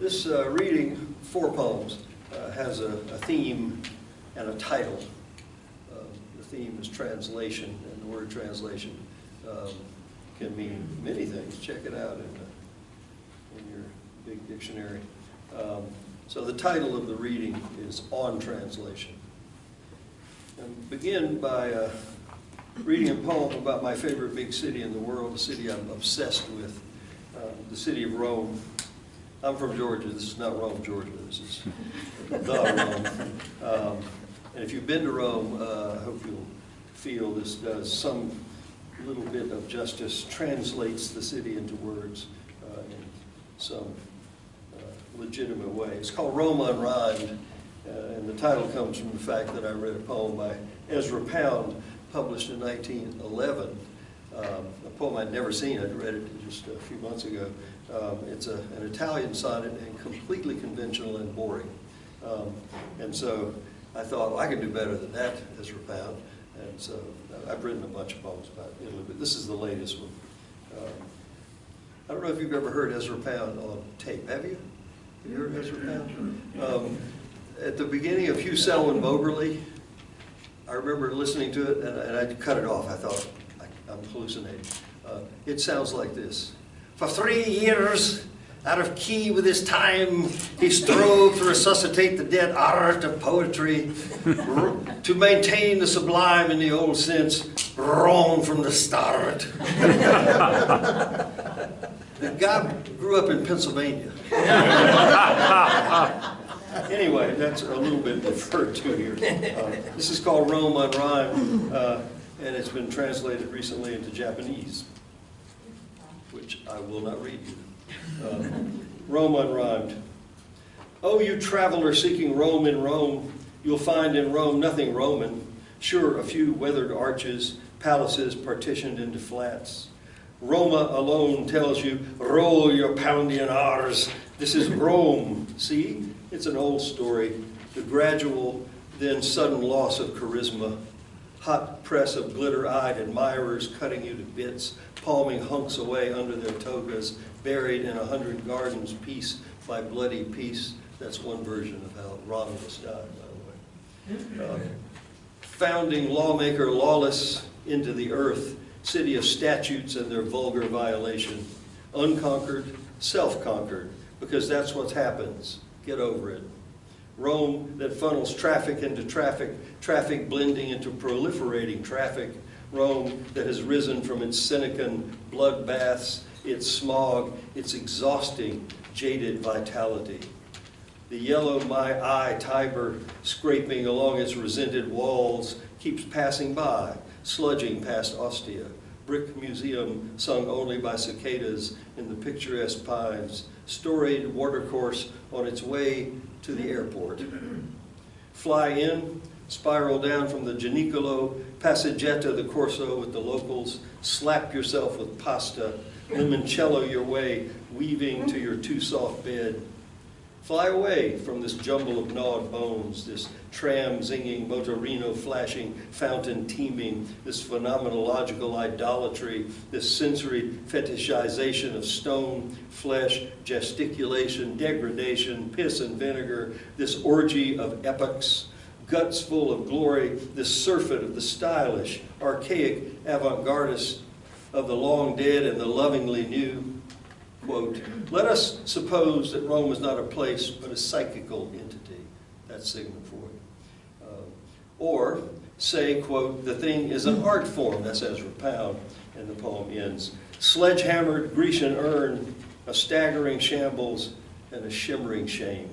This reading, 4 poems, has a theme and a title. The theme is translation, and the word translation can mean many things. Check it out in your big dictionary. So the title of the reading is On Translation. And begin by reading a poem about my favorite big city in the world, the city I'm obsessed with, the city of Rome. I'm from Georgia. This is not Rome, Georgia. This is the Rome. And if you've been to Rome, I hope you'll feel this does some little bit of justice, translates the city into words in some legitimate way. It's called Rome Unrhymed, and the title comes from the fact that I read a poem by Ezra Pound, published in 1911. A poem I'd never seen. I'd read it just a few months ago. It's an Italian sonnet and completely conventional and boring. And so I thought, well, I can do better than that, Ezra Pound. And so I've written a bunch of poems about Italy, but this is the latest one. I don't know if you've ever heard Ezra Pound on tape. Have you? Have you heard Ezra Pound? At the beginning of Hugh Selwyn Moberly, I remember listening to it, and I cut it off. I thought, I'm hallucinating. It sounds like this. For 3 years, out of key with his time, he strove to resuscitate the dead art of poetry, to maintain the sublime in the old sense, wrong from the start. The guy grew up in Pennsylvania. Anyway, that's a little bit deferred to here. This is called Rome Unrhymed, and it's been translated recently into Japanese, which I will not read you. Rome Unrhymed. Oh, you traveler seeking Rome in Rome, you'll find in Rome nothing Roman. Sure, a few weathered arches, palaces partitioned into flats. Roma alone tells you, roll your Poundian R's. This is Rome. See? It's an old story. The gradual, then sudden loss of charisma. Hot press of glitter-eyed admirers cutting you to bits, palming hunks away under their togas, buried in 100 gardens piece by bloody piece. That's one version of how Romulus died, by the way. Founding lawmaker lawless into the earth, city of statutes and their vulgar violation. Unconquered, self-conquered, because that's what happens. Get over it. Rome that funnels traffic into traffic, traffic blending into proliferating traffic. Rome that has risen from its Senecan bloodbaths, its smog, its exhausting, jaded vitality. The yellow my eye Tiber, scraping along its resented walls, keeps passing by, sludging past Ostia. Brick museum sung only by cicadas in the picturesque pines, storied watercourse on its way to the airport. Fly in, spiral down from the Gianicolo, Passeggiata the Corso with the locals, slap yourself with pasta, limoncello your way, weaving to your too soft bed. Fly away from this jumble of gnawed bones, this tram zinging, motorino flashing, fountain teeming, this phenomenological idolatry, this sensory fetishization of stone, flesh, gesticulation, degradation, piss and vinegar, this orgy of epochs, guts full of glory, this surfeit of the stylish, archaic avant-gardists of the long dead and the lovingly new. Quote, let us suppose that Rome is not a place, but a psychical entity. That's Sigmund Freud. Or say, quote, the thing is an art form. That's Ezra Pound, and the poem ends. Sledgehammered Grecian urn, a staggering shambles, and a shimmering shame.